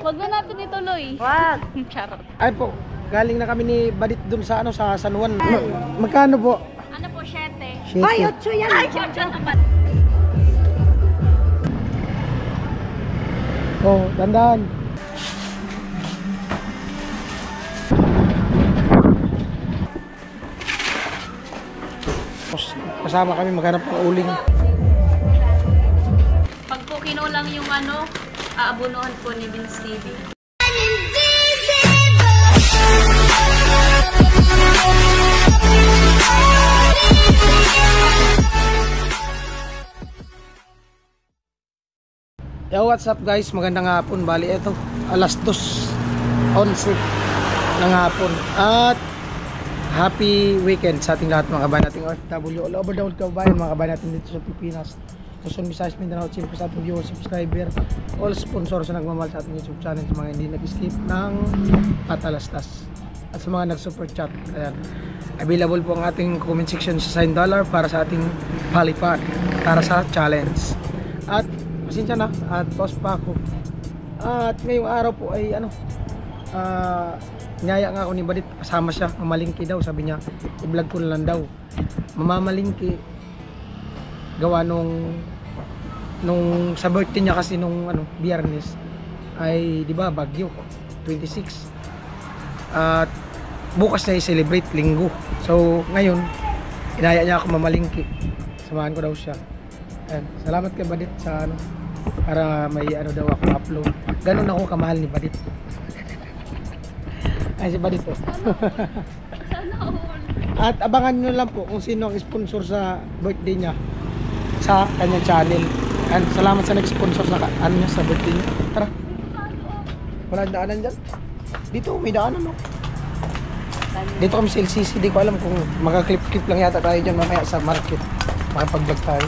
Wag na natin ituloy. Wag. Charot. Ay po, galing na kami ni Badit dun sa ano sa San Juan. Magkano po? Ano po, 7? Ay, 8 yan. Ay, 8 naman. Oh, dandan. Kasama kami maghanap ng uling. Pag po kinulang yung ano, aabunuhan po ni Vince TV. Yo, what's up guys? Magandang hapon. Bali, ito, alas 2:11 ng hapon. At happy weekend sa ating lahat mga kabayan nating OFW. All over the world kabayan, mga kabayan natin dito sa Pilipinas. Luzon, Visayas, Mindanao, Chile, sa ating viewers, subscriber, all sponsors na nagmamahal sa ating YouTube channel, sa mga hindi nag-skip ng patalastas. At sa mga nag-super chat, ayan. Available po ang ating comment section sa $sign para sa ating palipad, para sa challenge. At pasensya na at pause pa ako. At ngayong araw po ay ano, nyaya nga ako ni Badit, kasama siya, mamalingki daw, sabi niya i-vlog ko na lang daw. Mamamalingki gawa nung sa birthday niya kasi nung ano, Biyernes ay di ba Bagyo 26. At bukas na i-celebrate Linggo. So ngayon inaya niya ako mamalingki. Samahan ko daw siya. Ayan, salamat kay Badit sa ano, para may ano daw ako upload. Ganun ako kamahal ni Badit. Ay si Badit po. At abangan nyo lang po kung sino ang sponsor sa birthday niya sa kanyang channel. And salamat sa nag-sponsor sa ano niya sa birthday niya. Tara. Wala daanan dyan. Dito may daanan no. Dito kami sa LCC. Di ko alam kung maka-clip-clip lang yata tayo dyan mamaya sa market. Makipag-vlog tayo.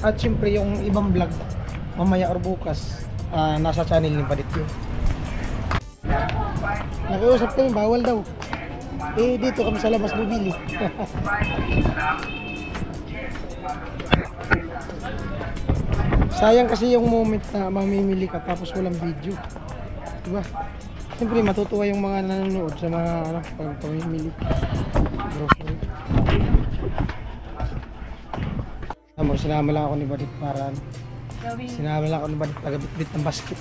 At syempre yung ibang vlog mamaya or bukas nasa channel ni Badit yun. Nakiusap kami bawal daw. Eh dito kami sa labas bumili. Sayang kasi yung moment na mamimili ka tapos walang video. Diba? Siyempre matutuwa yung mga nanonood sa mga ano, pamimili. Grocery. Amor, sinama lang ako ni Badit para ano. Sinama lang ako ni Badit tagabit-bit ng basket.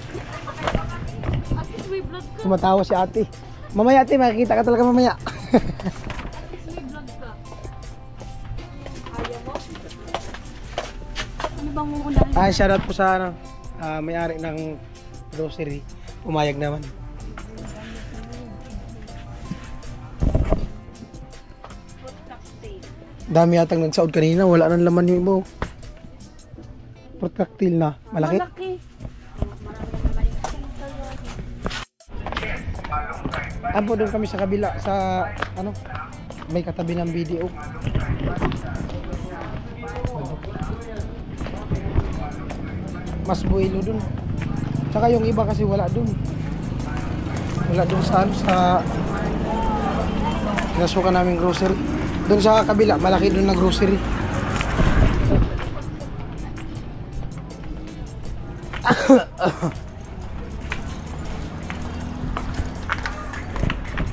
Tumatawa si ate. Mamaya ate, makikita ka talaga mamaya. Ano bang uunahin? Ay, shoutout po sa ano, may-ari ng grocery. Pumayag naman. Dami yatang nagsaod kanina, wala nang laman yung iba. Fruit cocktail na, malaki. Ampo doon kami sa kabila sa ano, may katabi ng video. Mas builo doon. Tsaka yung iba kasi wala doon. Wala doon sa ano, sa nasuka namin grocery. Doon sa kabila, malaki doon na grocery.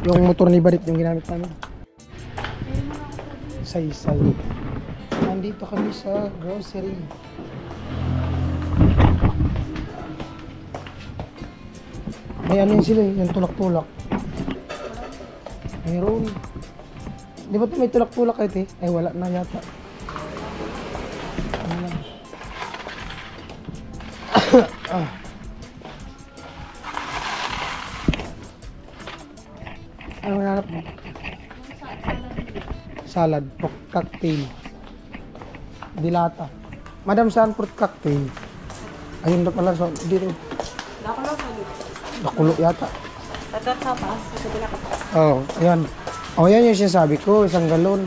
Yung motor ni Badit yung ginamit namin. Say-say. Nandito kami sa grocery. May ano yun sila yung tulak-tulak. Mayroon. Di ba ito may tulak-tulak kahit eh? Ay wala na yata. Ano nanap mo? Salad, pork cocktail. Dilata. Madam, saan fruit cocktail? Ayun na pala, so, dito. Nakulo yata. Oo, oh, ayan. O, yan yung sinasabi ko, isang galon.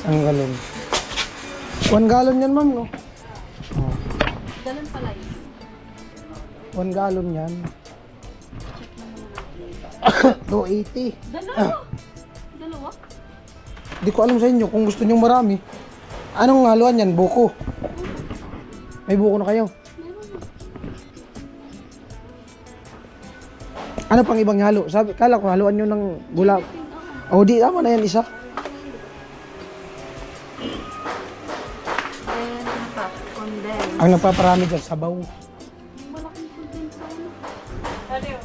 Isang galon. 1 gallon yan, ma'am, no? Oh. Galon pala yun. 1 gallon yan. 280. Dalawa? Dalawa? Di ko alam sa inyo kung gusto nyo marami. Anong haluan yan? Buko. May buko na kayo. Ano pang ibang halo? Sabi, kala ko haluan nyo ng gula. O di, tama na yan isa. Then, ano pa? Condensed. Ang nagpaparami dyan, sabaw. Malaking condensed ano. Ano yun?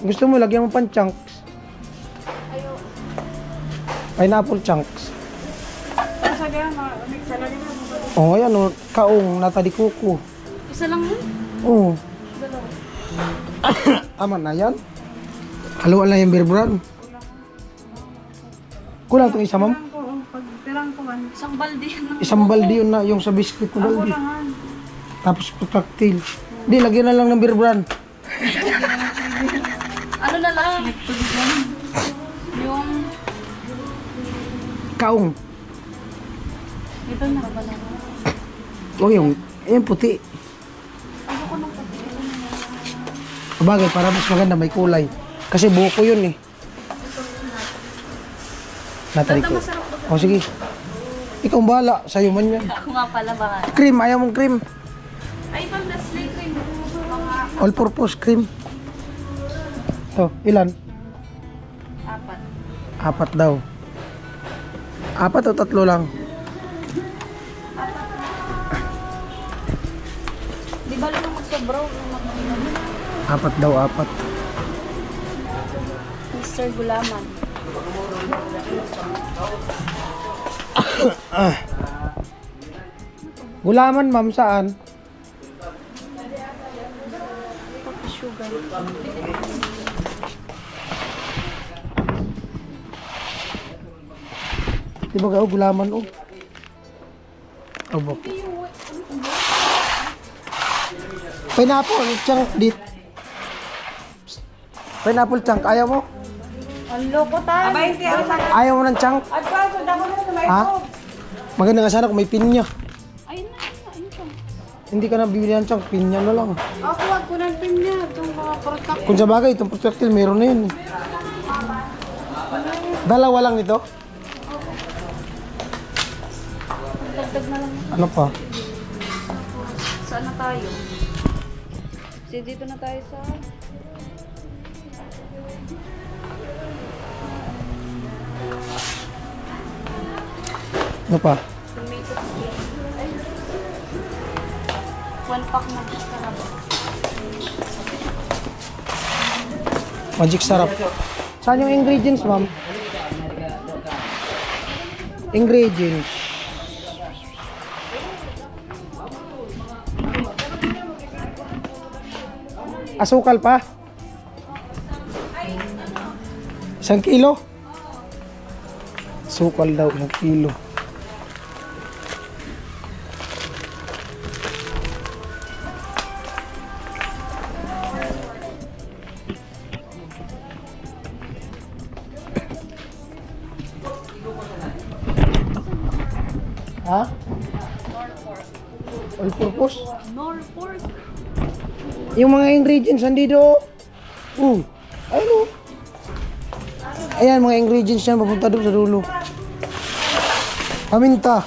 Gusto mo, lagyan mo pang chunks. Ayaw. Pineapple chunks. Sabi na, mix na lang yun. O, ayan o, kaong, nata di kuko. Isa lang yun? Oo. Dalawa. Aman na yan. Haluan lang yung beer brand. Kulang itong isa, ma'am. Pagtirang ko man. Isang balde yun. Isang balde yun na, yung sa biscuit na balde. Tapos cocktail. Hindi, lagyan na lang ng beer brand. Ano na lang? Yung... Kaong. Ito na ba lang? O yung puti. Ayoko ng puti. Bagay, para mas maganda, may kulay. Kasi buko yun eh. Natari ko. O sige. Ikaw ang bahala, sa'yo man yan. Ako nga pala ba? Cream, ayaw mong cream. Ay, pag na-slay ko yung mga All purpose cream. Ito, ilan? 4. 4 daw. 4 o 3 lang? Di ba lang magsobraw? 4 daw, 4. Mr. Gulaman. Gulaman, ma'am, saan? Coffee sugar. Di ba gao, gulaman o? Obo. Pineapple chunk dit. Pineapple chunk, ayaw mo? Ang loko tayo. Ayaw mo ng chunk? Ha? Maganda nga sana kung may pinya. Ayun na, ayun siya. Hindi ka na bibili ng chunk, pinya na lang. Ako, wag ko ng pin niya. Itong mga product. Kung sa bagay, itong projectile meron na yun. Dalawa lang ito? Dagdag na lang. Ano pa? Saan na tayo? Kasi dito na tayo sa... Ano pa? Tomato paste. Ay. 1 pack na sarap. Magic sarap. Saan yung ingredients, ma'am? Ingredients. Asukal pa? 1 kilo? Asukal daw, 1 kilo. Ha? All purpose? Norfolk. Yung mga ingredients andito. Ayun. Ayan, mga ingredients yan papunta doon sa dulo. Paminta.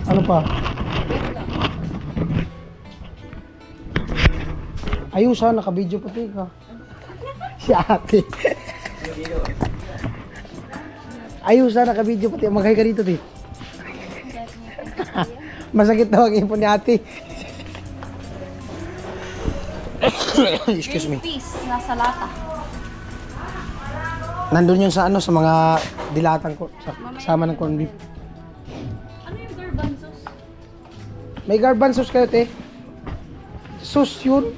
Ano pa? Ayusan, naka-video pati ka. Si ate. Ayusan, naka-video pati. Mag-hi ka dito, ti. Masakit daw ang ipon ni ate. Excuse me. Piece nasa lata. Nandun yun sa ano, sa mga dilatan ko. Kasama ng corned beef. Ano yung garbanzos? May garbanzos kayo, te. Sus yun.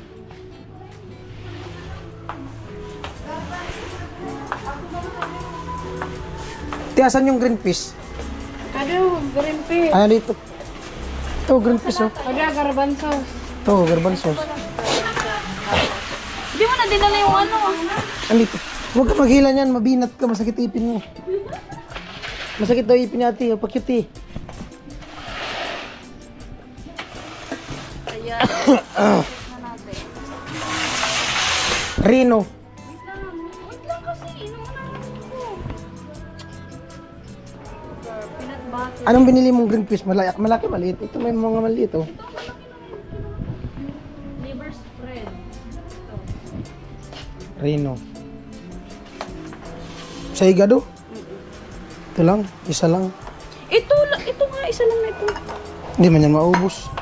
Te, asan yung green peas? Ano? Green pea. Ayan dito. Ito, green peas, oh. Kaya garbanzos. Ito, garbanzos. Hindi mo na dinala yung ano. Andito. Huwag ka maghila niyan, mabinat ka, masakit ipin mo. Masakit daw ipin natin, oh, pa-cute eh. Ayan. Na natin. Rino. Wait lang kasi. Inuunahan ko. Peanut butter. Anong binili mong green fish? Malaki, maliit. Ito may mga maliit oh. Liver spread. Ito. Rino. Sa higado? Ito lang, isa lang. Ito nga, isa lang na ito. Hindi man yan maubos.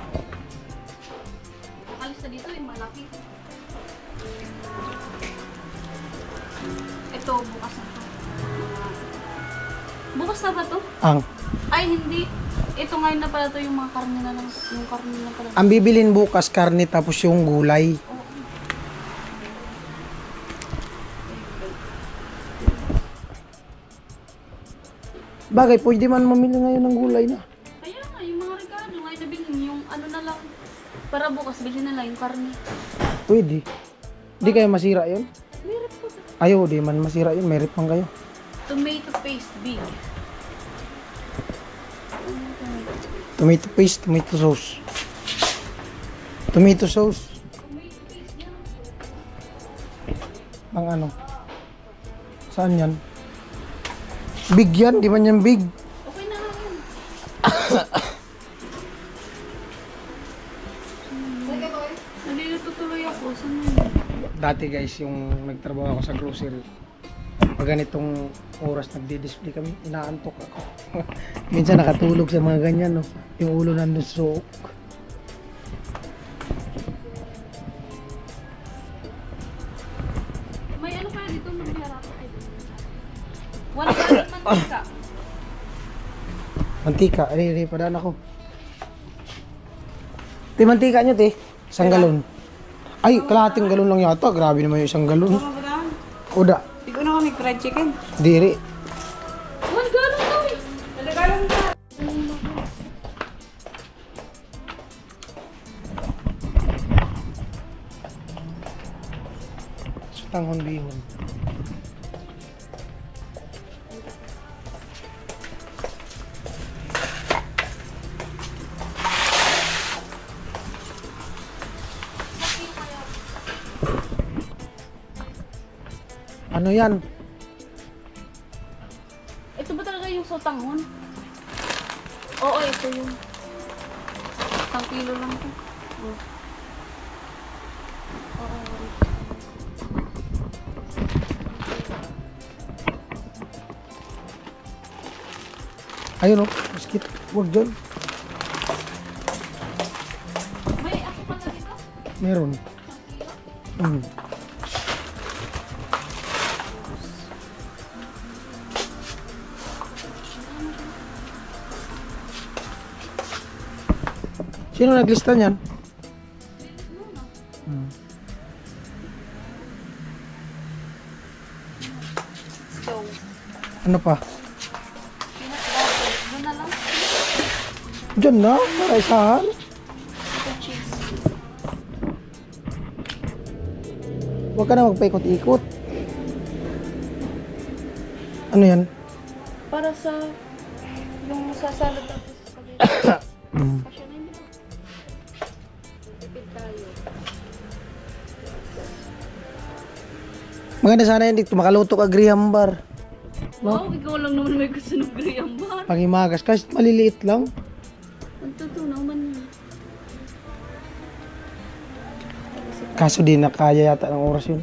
Alis na dito, yung malaki. Ito, bukas na to. Bukas na ba to? Ang. Ay, hindi. Ito ngayon na pala to, yung mga karne na lang. Yung karne na pala. Ang bibilin bukas, karne tapos yung gulay. Oo. Bagay, pwede man mamili ngayon ng gulay na. Kaya nga, yung mga regalo ngayon na bilhin, yung ano na lang. Para bukas, bilhin na lang yung karne. Pwede. Di kayo masira yun? Meron po. Ayaw, di man masira yun. Merit man kayo. Tomato paste big. Tomato paste, tomato sauce. Tomato sauce. Tomato paste yan. Ang ano? Saan yan? Big yan, di man yan big. Okay na lang yun. Nalilito tuloy ako. Saan yun? Dati guys, yung nagtrabaho ako sa grocery, pag ganitong oras nagdi-display kami, inaantok ako. Minsan nakatulog sa mga ganyan, no? Yung ulo nandun sa suok. May ano kaya dito magharap ay dito. Wala galing mantika. Mantika, ari, padaan ako. Te, mantika nyo, te. Isang galon. Ay, kalahating galon lang yata. Grabe naman yung isang galon. Ano ba daan? Uda, Hindi ko na kami fried chicken. diri. One galon daw eh. Talaga lang ka. Sutanghon bihon. Ano yan? Ito ba talaga yung sotanghon? Oo, ito yung 1 kilo lang to. Oh. Oo. Ayun o, biskit. Huwag dyan. May ako pala dito. Meron. Sino naglista niyan? So, Ano pa? peanut butter. Doon na lang. Diyan na, para isahan. Ito cheese. Huwag ka na magpaikot-ikot. Ano yan? Para sa yung sa salad tapos sa spaghetti. Kasya na yun. Tipid tayo. Maganda sana yan dito, makaluto ka griyambar. Wow, ikaw lang naman may gusto ng graham bar. Pangimagas, kasi maliliit lang. Ang tutunaw man yun. Kaso di na kaya yata ng oras yun.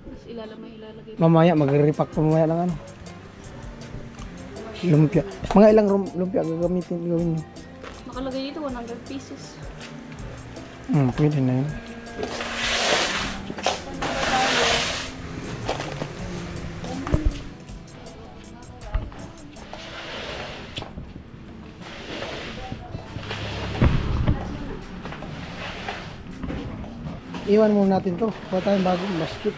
Tapos ilalagay. Mamaya, magre-repack pa mamaya ng ano. Lumpia. Mga ilang lumpia gagawin nyo? Nakalagay dito 100 pieces. Pwede na yun. Iwan muna natin to. Kuha tayong bagong basket.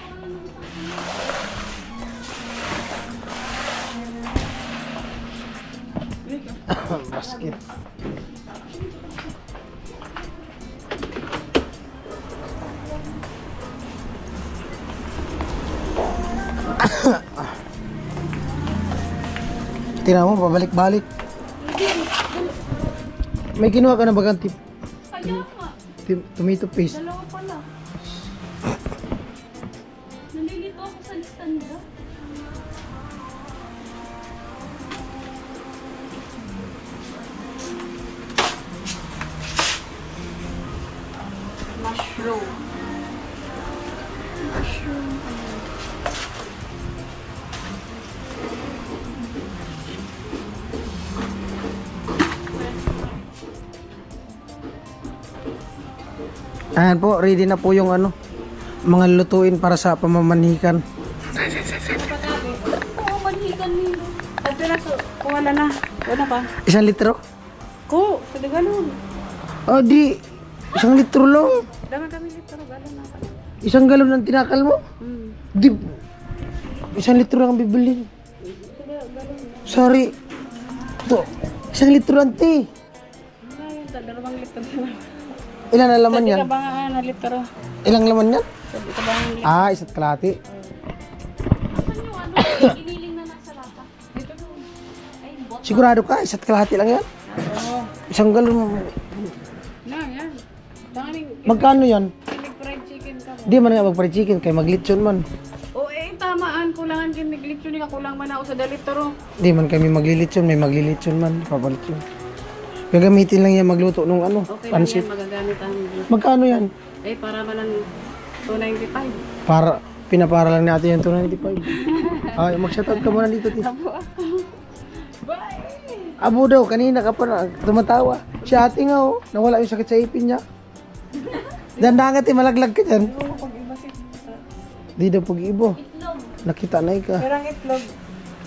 Basket. Tingnan mo, pabalik-balik. May ginawa ka na bagang Kaya nga. tomato paste. Dalawa pala. ganda. Mushroom. Mushroom. Ayan po, ready na po yung ano, mga lutuin para sa pamamanhikan. Oo, manhikan nila. Ito na ko. Wala na. Wala pa. 1 litro? Ko. Sa galon. Oh, di. 1 litro lang. Dami kami litro. Galon na. 1 galon ang tinakal mo? Di. 1 litro lang ang bibilin. Sorry. Ito. 1 litro lang, te. Wala yun. 2 litro na. Ilan ang laman Sabi yan? ka ba nga na litro? Ilang laman yan? Sabi ka ba nga litro? Ah, 1 kalahati. Saan yung ano? Giniling na nasa lata. Dito na. Ay, bot. Sigurado ka, 1 kalahati lang yan? Oo. 1 galon. Na, yan. Tangaling. Magkano yan? Fried chicken ka mo. Di man nga mag-fried chicken, kay maglitsyon man. O tamaan. Kulangan din naglitsyo ni ka. Kulang man ako sa dalitro. Di man kami maglilitsyon, may maglilitsyon man. Papalitsyon. Gagamitin lang yan magluto nung ano, Okay lang pansit. yan. Magagamit ang Magkano yan? para malang 295. Para, pinapara lang natin yung 295. Ay, mag-shoutout ka muna dito, tita. Bye! Abo daw, kanina ka pa na, tumatawa. Si ate nga, oh, nawala yung sakit sa ipin niya. Dandangat eh, malaglag ka dyan. Oo, pag iba si... Di daw pag-ibo. Itlog. Nakita na ka. Pero ang itlog,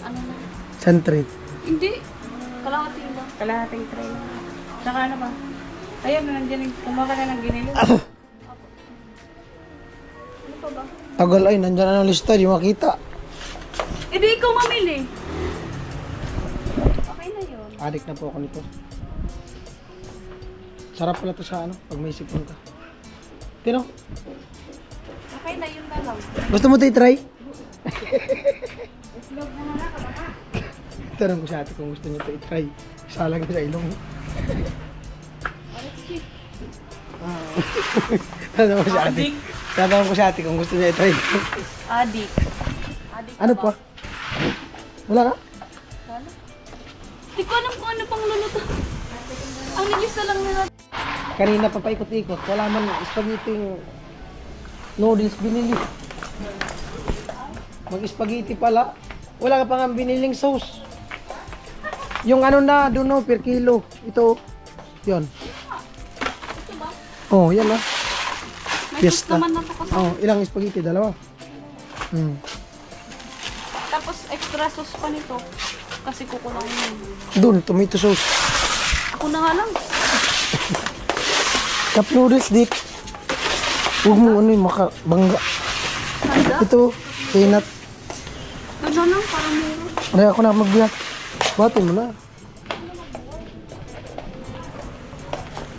Ano na? Santrit. Hindi. Kalahati lang. kalahating tray. Saka ano ba? Ayun, nandiyan, kumuha ka na ng ginilo. Ano pa ba? Tagal ay, nandyan na ng lista, di makita. Eh, di ikaw mamili. Okay na yun. Adik na po ako nito. Sarap pala to sa ano, pag may sipon ka. Tino, Okay na yun na lang. gusto mo ito i-try? Itlog mo na ka ba? Tanong ko sa ate kung gusto niya ito i-try. Salang ko sa ilong. Tanong ko sa ate. Adik. Tanong ko sa ate kung gusto niya i-try. Adik. Adik Ano ba? pa? Wala ka? Wala. Di ko alam kung ano pang luluto. Ang nilista lang nila. Kanina pa paikot-ikot. Wala man spaghetti noodles binili. Mag-spaghetti pala. Wala ka pa nga biniling sauce. Yung ano na, doon no, per kilo. Ito. Yun. Ito ba? Oh, yan na. May Fiesta. sauce naman na to kasi. Oh, ilang spaghetti? Dalawa. Tapos extra sauce pa nito. Kasi kukulangin yun. Doon, tomato sauce. Ako na nga lang. Cup noodles, dik. Huwag mo ano yung makabangga. Handa? Ito, peanut. Doon na lang, parang meron. Aray ako na magbiyak. Bati mo na.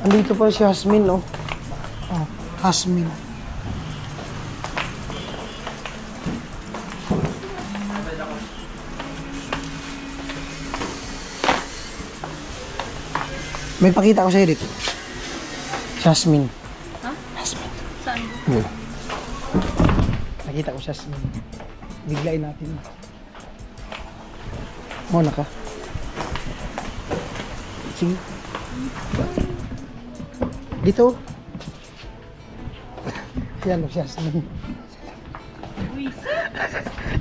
Andito pa si Hasmin, oh. Oh, Hasmin. May pakita ko sa'yo dito. Si Hasmin. Ha? Hasmin. Saan? Nakita ko si Hasmin. Biglain natin. Muna ka. Sige. Dito. Yan, si Jasmine.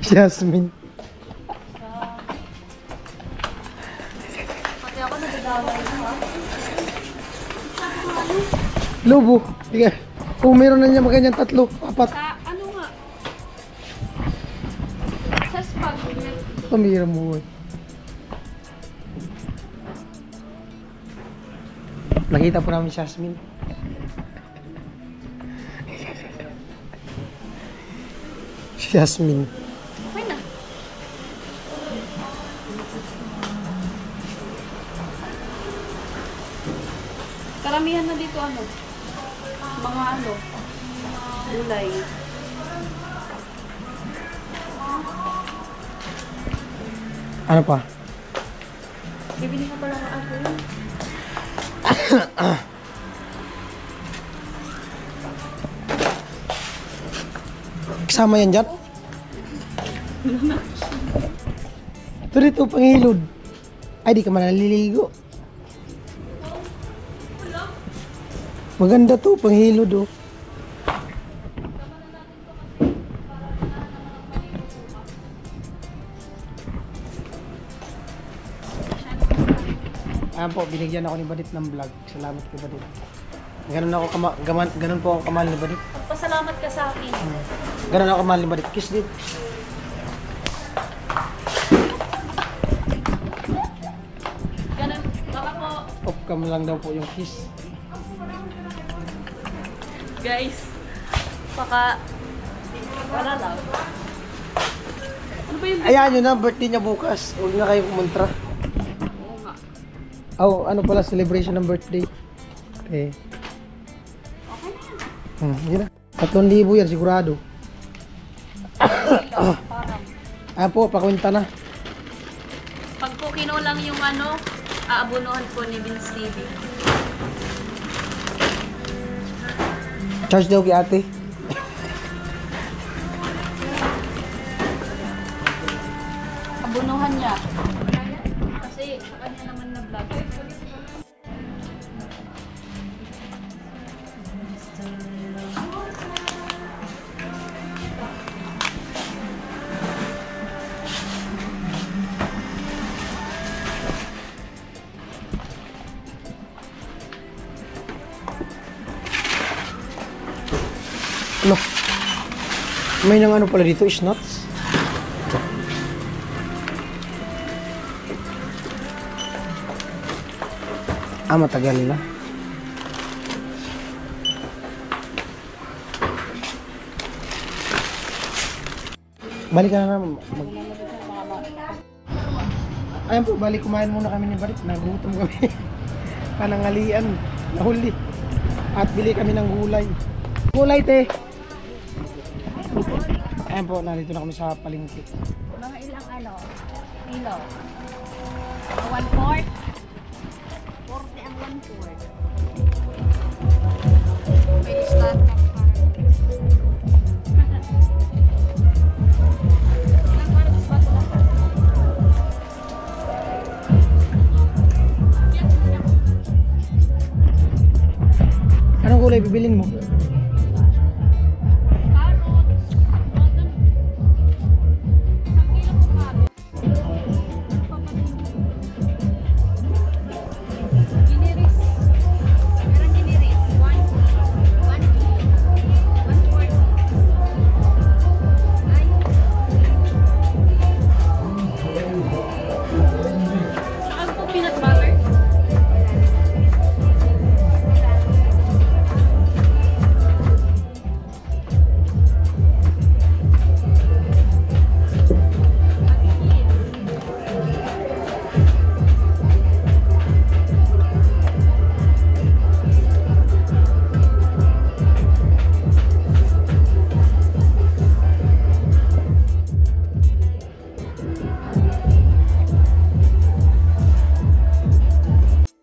Si Jasmine. Pati ako nadadaway na ha. Lobo. Sige. Kung meron na niya maganyan 3, 4. Sa ano nga? Sa spag. Pamira mo. Nakita po namin si Jasmine. Si Jasmine. Okay na. Karamihan na dito ano? Mga ano? Gulay. Ano pa? Bibili ka pala ng ako. Kasama yan dyan? Ito dito, panghilod. Ay, di ka man naliligo. Maganda to, panghilod oh. Ayan po, binigyan ako ni Badit ng vlog. Salamat kay Badit. Ganun po ako kamahal ni Badit. Magpasalamat ka sa akin. Ganun ako kamahal ni Badit. Kiss dit. Ganun, baka po. Off cam lang daw po yung kiss. Guys, baka wala lang. Ano ba yung Ayan yun na, birthday niya bukas. Huwag na kayo kumontra. Oo nga. Oh, ano pala, celebration ng birthday. Okay. Okay na yan. Yun na. 3,000 yan, sigurado. Parang. Ayan po, pakwenta na. Pag po kinulang yung ano, aabunuhan po ni Vince TV. Charge daw kay ate. Abunuhan niya. Kasi sa kanya naman na vlog. Ano? May nang ano pala dito, is nuts. Matagal na. Balik ka na naman. Ayan po, balik kumain muna kami ni Barit. Nagutom kami. Panangalian. Nahuli. At bili kami ng gulay. Gulay, te. Ayan po, narito na kami sa palengke. Mga ilang ano? Kilo? 1/4? 40 ang 1/4. May start ka pa. Anong gulay bibilin mo?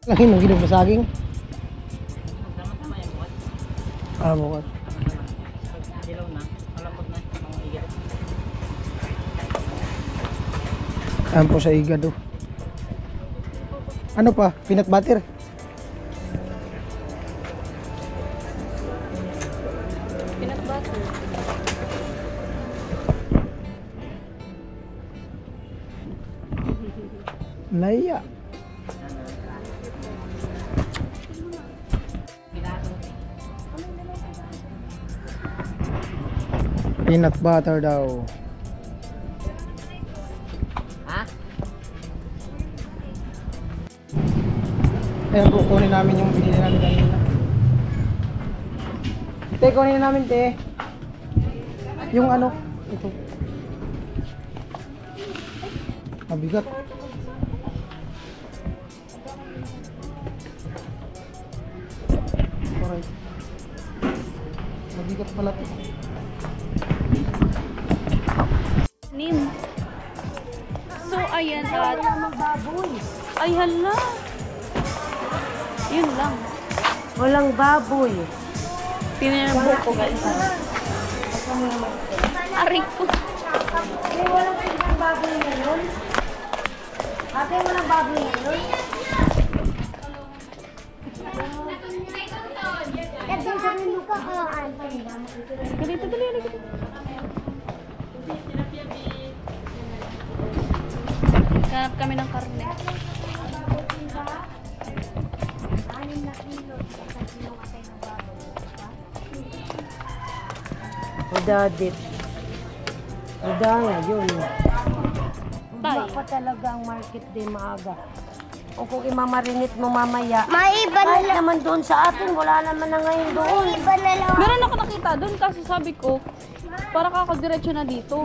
Laki nung ginog na saging. Bukod. Dilaw na, malambot na, mga iga. Ayan po sa igado. Ano pa? Peanut butter? Peanut butter. Naya. Peanut butter daw. Ha? Ayan po, kunin namin yung binili namin kanina. Te, kunin na namin, te. Yung ano, ito. Mabigat. Alright. Mabigat pala to. Nim. So, ayan at... Ay, hala. Yun lang. Walang baboy. Tingnan ang buhok ko, guys. Aray ko. walang isang baboy ngayon. Ate, walang baboy ngayon. Dito, dali. Hanap kami ng karne. Udadit. Udanga, yun. Tay. Iba pa talaga ang market din maaga. O kung imamarinit mo mamaya, Maiba na kahit lang. naman doon sa atin, wala naman na ngayon doon. Maiba na lang. Meron ako nakita doon kasi sabi ko, para kakadiretso na dito.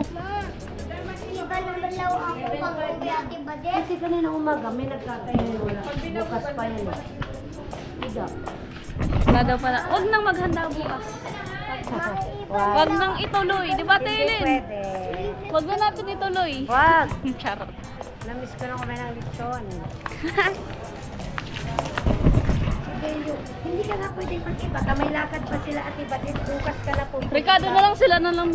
Iba naman lang ako pag ate Badet. Kasi kanina umaga, may nagkakainin wala. Bukas pa yan eh. Ida. Wala daw pala. Huwag nang maghanda bukas. Huwag nang ituloy. Di ba, Taylin? Pwede. Huwag na natin ituloy. Wag. Charot. Namiss ko na kumain ng lechon. Hindi ka na pwede pag-iba. May lakad pa sila at iba't bukas ka na po. Ricardo na lang sila na lang.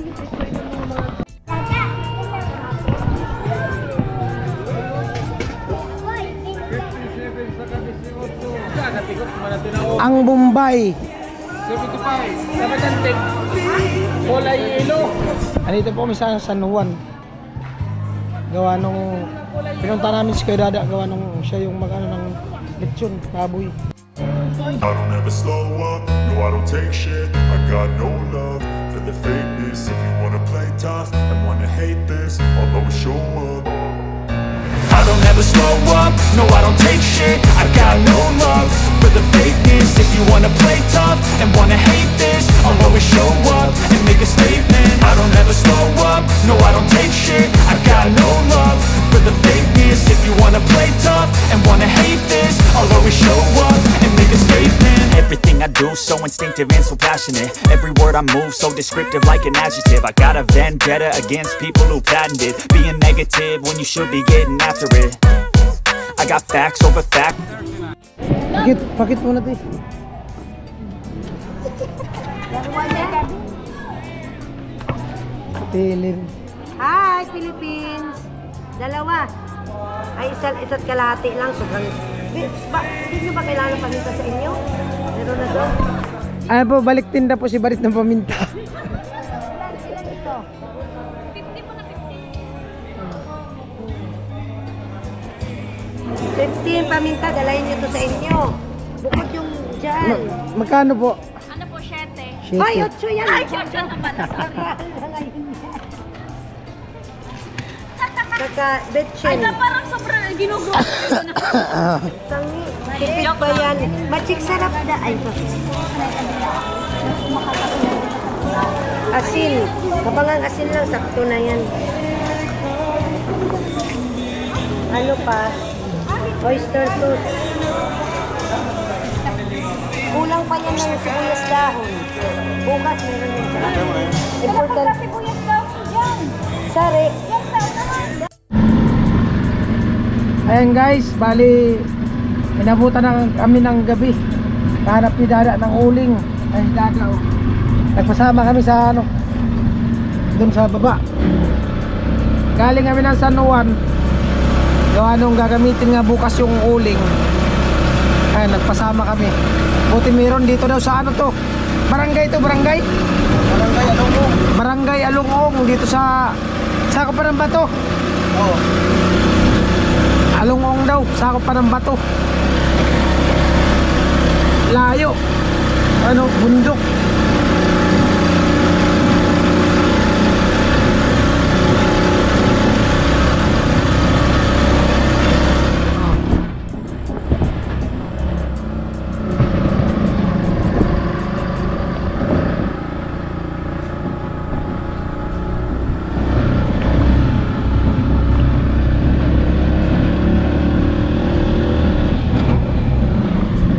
Ang Bombay. 75. Dapat ang tip. Kulay yelo. Andito po kami sa San Juan. Gawa nung pinunta namin si Kuya Dada, gawa nung siya yung mag-ano ng lechon, baboy. I don't ever slow up, no I don't take shit. I got no love for the fakeness. If you wanna play tough and wanna hate this, I'll always show up. I don't ever slow up, no I don't take shit. I got no love for the fakeness. If you wanna play tough and wanna hate this, I'll always show up and make a statement. I don't ever slow up, no I don't take shit. I got no love for the fakeness. If you wanna play tough and wanna hate this, I'll always show up and make a statement. Everything I do so instinctive and so passionate. Every word I move so descriptive like an adjective. I got a vendetta against people who patented being negative when you should be getting after it. I got facts over fact. Pakit muna tayo. Tilin. Hi, Philippines! Dalawa. Ay, isa't kalahati lang. Sobrang... Hindi nyo ba kailangan paminta sa inyo? Meron na doon. Ay po, balik tinda po si Barit ng paminta. Ito. 15 paminta, dalayin nyo to sa inyo. Bukod yung dyan. Magkano po? Ano po, 7? Shit. Ay, 8 yan. Ay, 8 na pala. Saka, Ay, betchen. na parang sobrang ginugro. Tangi. Tipid ba yan? Machik sarap na. Ay, asin. Kapangang asin lang, sakto na yan. Ano pa? Oyster sauce. Kulang pa yan ng sibuyas dahon. Bukas meron din siya. Important. Sibuyas daw ko dyan. Sari. Yan daw naman. Ayan guys, bali inabutan na kami ng gabi. Hanap ni Dada ng uling. Ay, Dada oh. Nagpasama kami sa ano, doon sa baba. Galing kami ng San Juan. Gawa nung gagamitin nga bukas yung uling. Ayan, nagpasama kami. Buti meron dito daw sa ano to. Barangay to, barangay? Barangay Alungong. Barangay Alungong dito sa Sakop pa ng Bato. Oo. Alungong daw, Sakop pa ng Bato. Layo. Ano, bundok.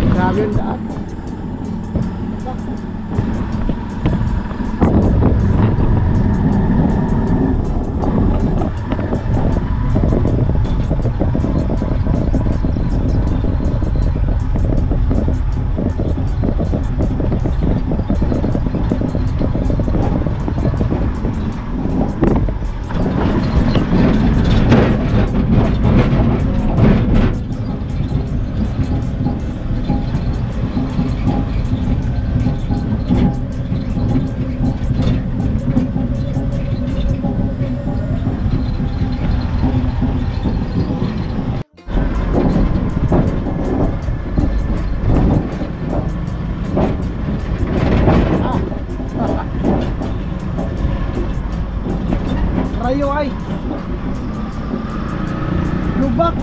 Grabe yung daan. kayo ay. Lubak.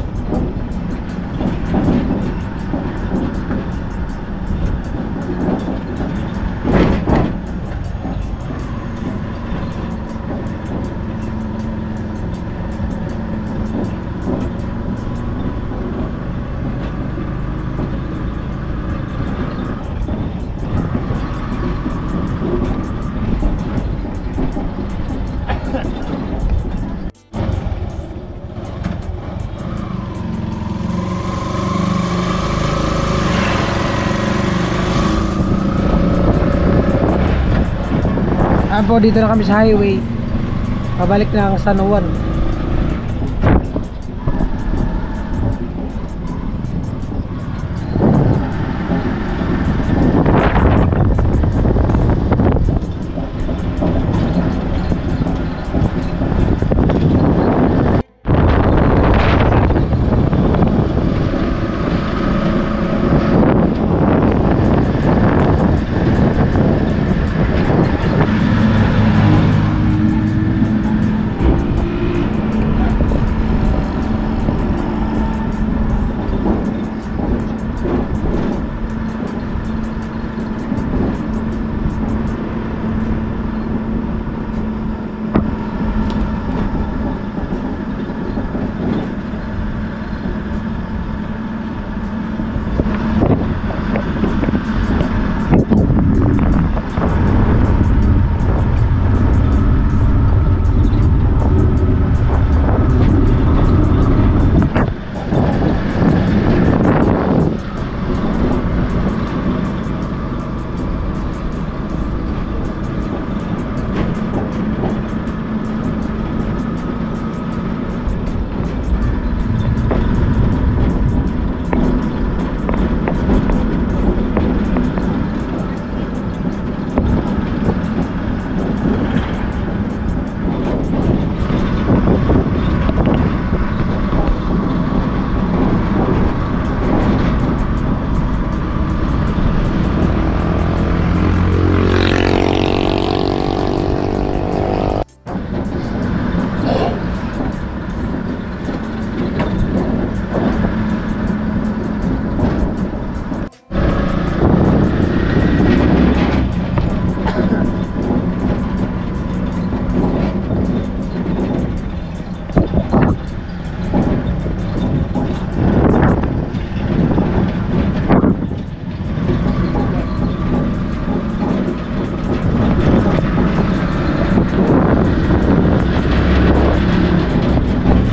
Po, dito na kami sa highway. Pabalik na ang San Juan.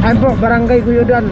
Ayan po, Barangay Guyudan.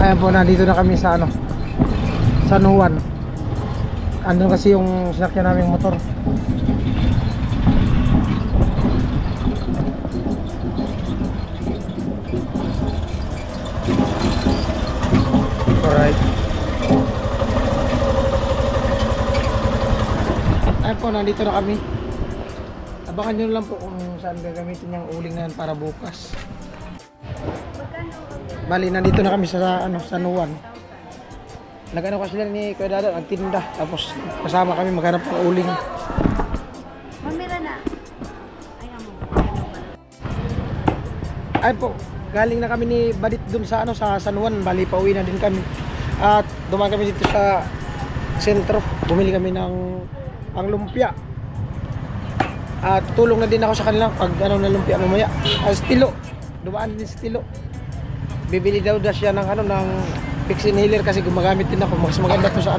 Ayan po, nandito na kami sa San Juan. Andun kasi yung sinakyan naming motor. Alright. Ayan po, nandito na kami. Abangan nyo lang po kung saan gagamitin yung uling na yan para bukas. Magkano Bali, nandito na kami sa San Juan. Nag-ano kasi sila ni Kuya Dada, nagtinda. Tapos kasama kami maghanap ng uling. Mamira na. Ay po, galing na kami ni Badit dun sa sa San Juan. Bali, pauwi na din kami. At dumaan kami dito sa sentro. Bumili kami ng ang lumpia. At tulong na din ako sa kanila pag na lumpia mamaya. Stilo. Dumaan din Stilo. Bibili daw siya ng ng Vicks inhaler kasi gumagamit din ako. Mas maganda to sa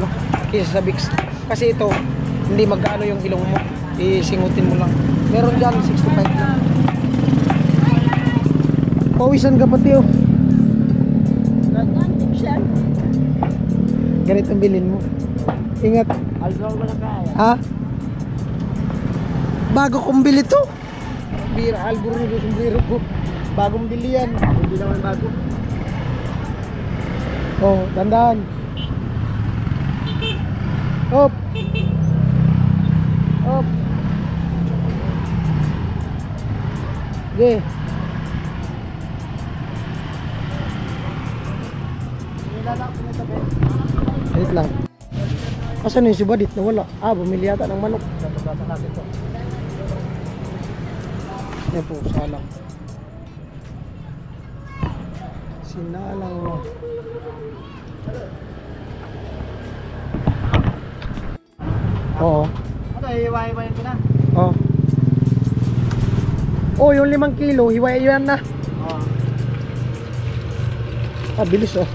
kaysa sa Vicks. Kasi ito, hindi mag-ano yung ilong mo. Isingutin mo lang. Meron dyan, 65 lang. Pawisan ka pati oh. Ganito ang bilhin mo. Ingat. Ha? Bago kong bili to. Bira, alburo nito sombrero ko. Bagong bili yan. Hindi naman bago. Oh, dandan. Hop. Hop. Okay. Wait lang. Asan yung si Badit? Nawala. Bumili yata ng manok. Yan po, salang. Sinalang mo. Oo. Ano, hiwa-hiwain ko na. Oo. Oh, yung 5 kilo, hiwa-hiwain na. Oo. Bilis oh.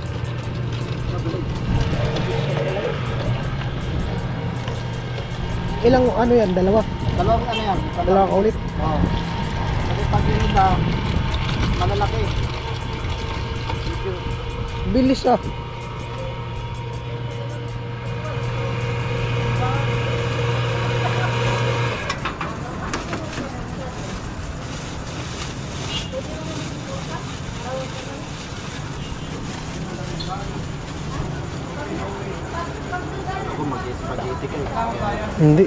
Ilang yan? Dalawa? Dalawang ano yan? Dalawang ulit? Oo. Kasi pag yun na, malalaki. Bilis ah. Ako mag-spaghetti kayo. Hindi.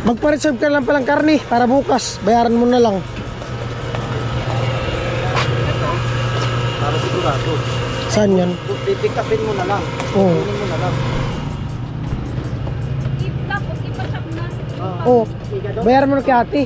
Magpa-reserve ka lang palang karne para bukas. Bayaran mo na lang. Para sigurado. Saan yan? Pipick upin mo na lang. Oo. Kunin mo na lang. Keep lang, keep pa siya na. Oh, bayaran mo na kay ate.